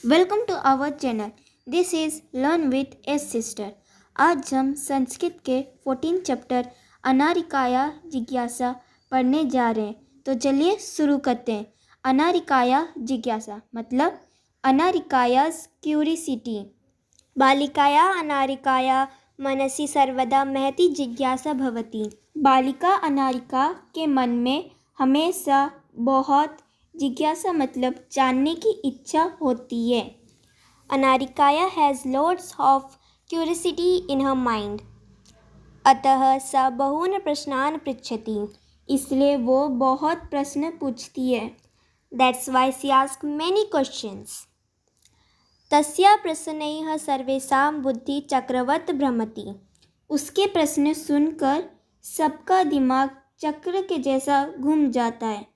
Welcome to our channel. This is learn with S sister. आज हम संस्कृत के 14 chapter अनारिकाया जिज्ञासा पढ़ने जा रहे हैं। तो चलिए शुरू करते हैं। अनारिकाया जिज्ञासा मतलब अनारिकायाज क्यूरिसिटी। बालिकाया अनारिकाया मनसि सर्वदा महती जिज्ञासा भवति। बालिका अनारिका के मन में हमेशा बहुत जिज्ञासा मतलब जानने की इच्छा होती है। अनारिकाया has loads of curiosity in her mind, अतः सा बहून् प्रश्नान् पृच्छति, इसलिए वो बहुत प्रश्न पूछती है। That's why she ask many questions. तस्या प्रश्नैः सर्वेषां बुद्धि चक्रवत् भ्रमति। उसके प्रश्न सुनकर सबका दिमाग चक्र के जैसा घूम जाता है।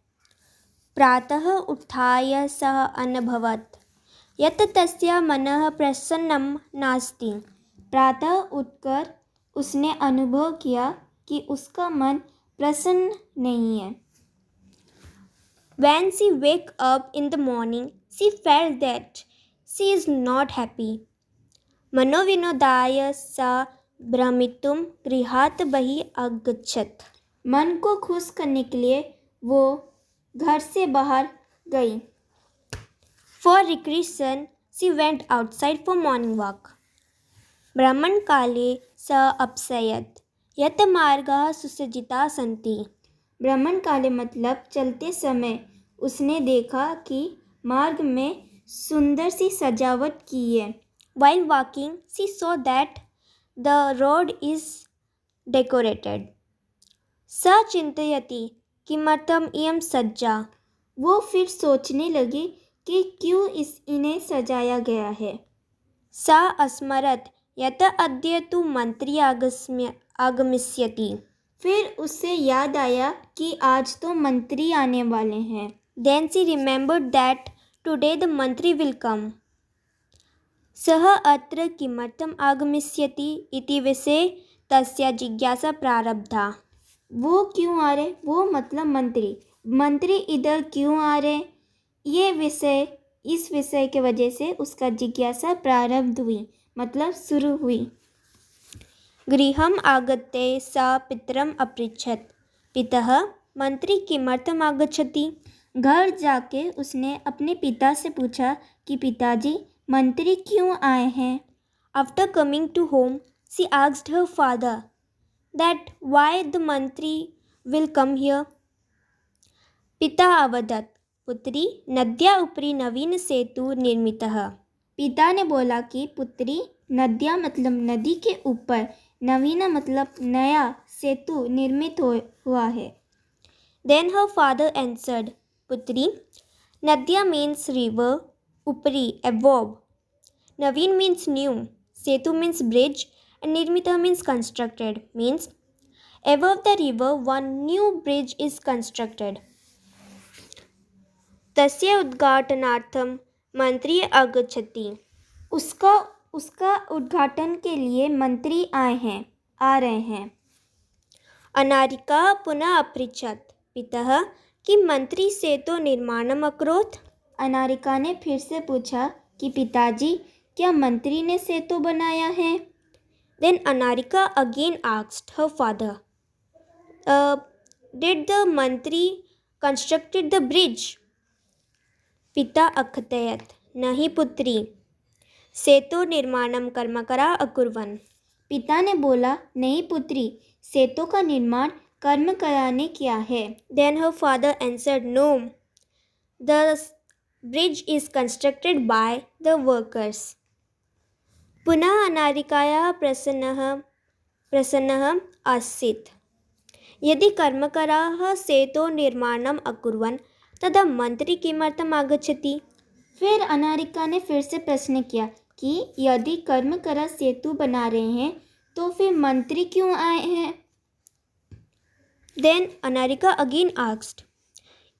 प्रातः उत्थाय सः अनभवत् यत् तस्य मनः प्रसन्नं नास्ति। प्रातः उठकर उसने अनुभव किया कि उसका मन प्रसन्न नहीं है। When she wake up in the morning, she felt that she is not happy. मनोविनोदाय सा भ्रमितुं गृहात् बहिः अगच्छत्। मन को खुश करने के लिए वो घर से बाहर गई। For recreation, she went outside for morning walk. ब्राह्मणकाले स अपश्यत् यत् मार्गाः सुसज्जिताः सन्ति। ब्राह्मणकाले मतलब चलते समय उसने देखा कि मार्ग में सुंदर सी सजावट की है। While walking, she saw that the road is decorated. स चिन्तयति किमर्थम् इयं सज्जा। वो फिर सोचने लगी कि क्यों इन्हें सजाया गया है। सा स्मरत् यत् अद्य तु मंत्री आगमिष्यति। फिर उससे याद आया कि आज तो मंत्री आने वाले हैं। Then she remembered that today the मंत्री will come. सः अत्र किमर्थम् आगमिष्यति इति विषये तस्या जिज्ञासा प्रारब्धा। वो क्यों आ रहे? वो मतलब मंत्री इधर क्यों आ रहे? इस विषय के वजह से उसका जिज्ञासा प्रारब्ध हुई मतलब शुरू हुई। गृहम् आगत्य सा पितरम् अपृच्छत् पितः मंत्री किमर्थम् आगच्छति। घर जाके उसने अपने पिता से पूछा कि पिताजी मंत्री क्यों आए हैं। After coming to home she asked her father that why the mantri will come here. पिता अवदत् पुत्री नद्या उपरि नवीन सेतु निर्मितः। पिता ने बोला कि पुत्री नद्या मतलब नदी के ऊपर, नवीन मतलब नया सेतु निर्मित हुआ है। Then her father answered, पुत्री नद्या means river, उपरि above, Naveen means new, Setu means bridge, and निर्मितः means constructed, means above the river one new bridge is constructed. तस्य उद्घाटनार्थं मंत्री आगच्छति। उसका उद्घाटन के लिए मंत्री आ रहे हैं। अनारिका पुनः अपृच्छत् पितः किं मंत्री सेतु निर्माणम् अकरोत्। अनारिका ने फिर से पूछा कि पिताजी क्या मंत्री ने सेतु बनाया है। Then Anarika again asked her father, did the मंत्री constructed the bridge? पिता अकथयत् नहीं पुत्री, सेतु निर्माणं कर्मकरा अकुर्वन्। पिता ने बोला नहीं पुत्री, सेतु का निर्माण कर्मकरा ने किया है। Then her father answered, no, the bridge is constructed by the workers. पुनः अनारिकायाः प्रश्नः आसीत् यदि कर्मकराः सेतोः निर्माणम् अकुर्वन् तदा मंत्री किमर्थम् आगच्छति। फिर अनारिका ने फिर से प्रश्न किया कि यदि कर्मकरा सेतु बना रहे हैं तो फिर मंत्री क्यों आए हैं। Then Anarika again asked,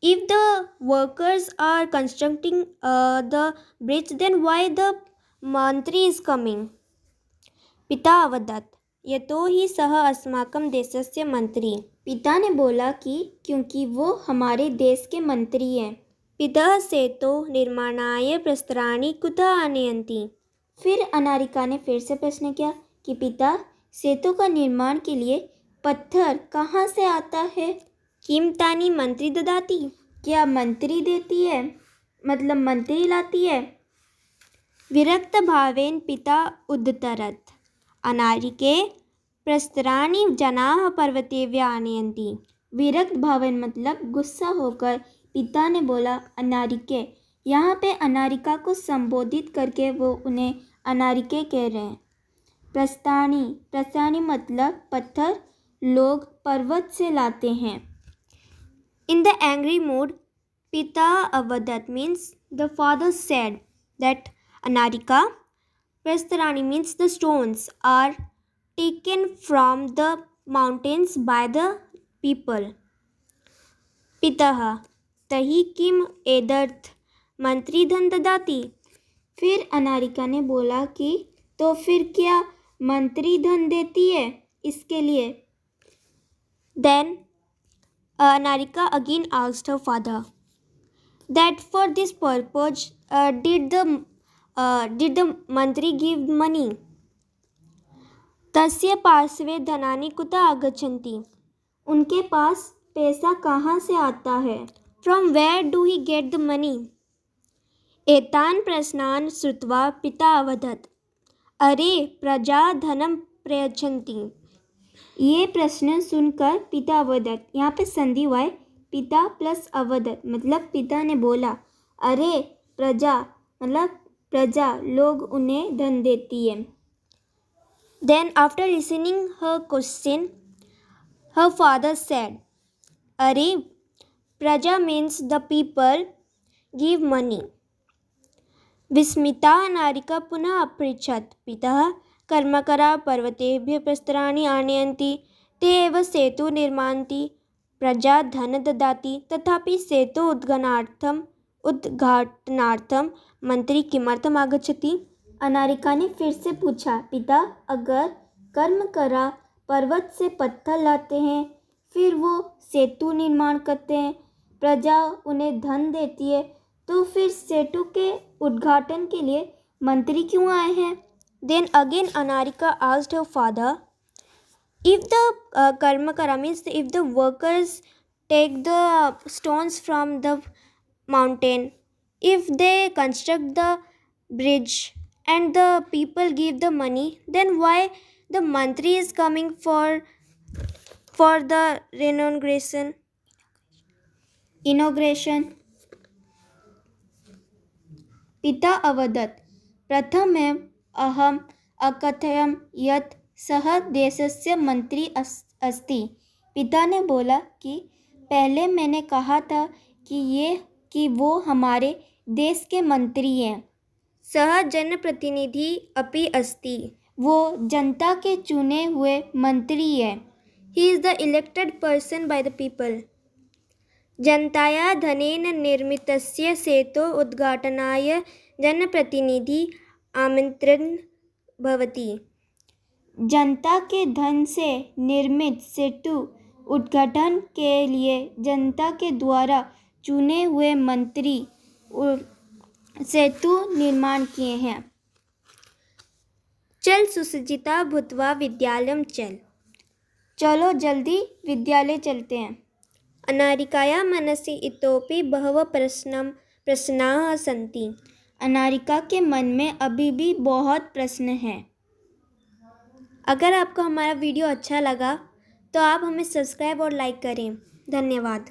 if the workers are constructing the bridge, then why the मंत्री is coming? पिता अवदत् यतो हि सः अस्माकं देशस्य मंत्री। पिता ने बोला कि क्योंकि वो हमारे देश के मंत्री हैं। पितः सेतो निर्माणाय प्रस्तराणि कुतः आनयन्ति। फिर अनारिका ने फिर से प्रश्न किया कि पिता, सेतु का निर्माण के लिए पत्थर कहाँ से आता है? किं तानि मंत्री ददाति। क्या मंत्री देती है, मतलब मंत्री लाती है? विरक्त भावेन पिता उद्धरत्। अनारिके प्रस्तराणि जनाः पर्वतेभ्य आनयन्ति। विरक्त भावेन मतलब गुस्सा होकर पिता ने बोला, अनारिके। यहाँ पे अनारिका को संबोधित करके वो उन्हें अनारिके कह रहे हैं। प्रस्तानी मतलब पत्थर लोग पर्वत से लाते हैं। In the angry mood, Pita Avadat means the father said that Anarika, Prastarani means the stones are taken from the mountains by the people. Pitah tahi kim edarth मंत्री धन ददाति। फिर अनारिका ने बोला कि तो फिर क्या मंत्री धन देती है इसके लिए? Then Anarika again asked her father that for this purpose did the mantri give money? तस्य पार्श्वे धनानि कुतः आगच्छन्ति। उनके पास पैसा कहाँ से आता है? From where do he get the money? एतान् प्रश्नान् श्रुत्वा पिता अवदत्, अरे प्रजा धनं प्रयच्छन्ति। ये प्रश्न सुनकर पिता अवदत्, यहाँ पे संधि हुआ है, पिता प्लस अवदत् मतलब पिता ने बोला, अरे प्रजा मतलब प्रजा लोग उन्हें धन देती है। Then after listening her question, her father said, अरे प्रजा means the people give money. Vismita Anarika पुनः अपृच्छत्, पितः कर्मकरा पर्वतेभ्यः प्रस्तराणि आनयन्ति, ते एव सेतु निर्मान्ति, प्रजा धन ददाति, तथापि सेतु उद्घाटनार्थम मंत्री किमर्थम आगच्छति। अनारिका ने फिर से पूछा, पिता अगर कर्मकरा पर्वत से पत्थर लाते हैं, फिर वो सेतु निर्माण करते हैं, प्रजा उन्हें धन देती है, तो फिर सेतु के उद्घाटन के लिए मंत्री क्यों आए हैं? Then again Anarika asked her father, if the karmakara means if the workers take the stones from the mountain, if they construct the bridge and the people give the money, then why the mantri is coming for the inauguration? पिता अवदत्, प्रथमम् अहम् अकथयम् यत् सः देशस्य मंत्री अस्ति। पिता ने बोला कि पहले मैंने कहा था कि वो हमारे देश के मंत्री हैं। सः जनप्रतिनिधि अपि अस्ति। वो जनता के चुने हुए मंत्री है। He is the elected person by the people. जनताया धनेन निर्मितस्य सेतोः उद्घाटनाय जनप्रतिनिधि आमन्त्रणं भवति। जनता के धन से निर्मित सेतु उद्घाटन के लिए जनता के द्वारा चुने हुए मंत्री सेतु निर्माण किए हैं। चल सुसज्जिता भूत्वा विद्यालयं चल। चलो जल्दी विद्यालय चलते हैं। अनारिकायाः मनसि इतोपि बहवः प्रश्नाः सन्ति। अनारिका के मन में अभी भी बहुत प्रश्न हैं। अगर आपको हमारा वीडियो अच्छा लगा तो आप हमें सब्सक्राइब और लाइक करें। धन्यवाद।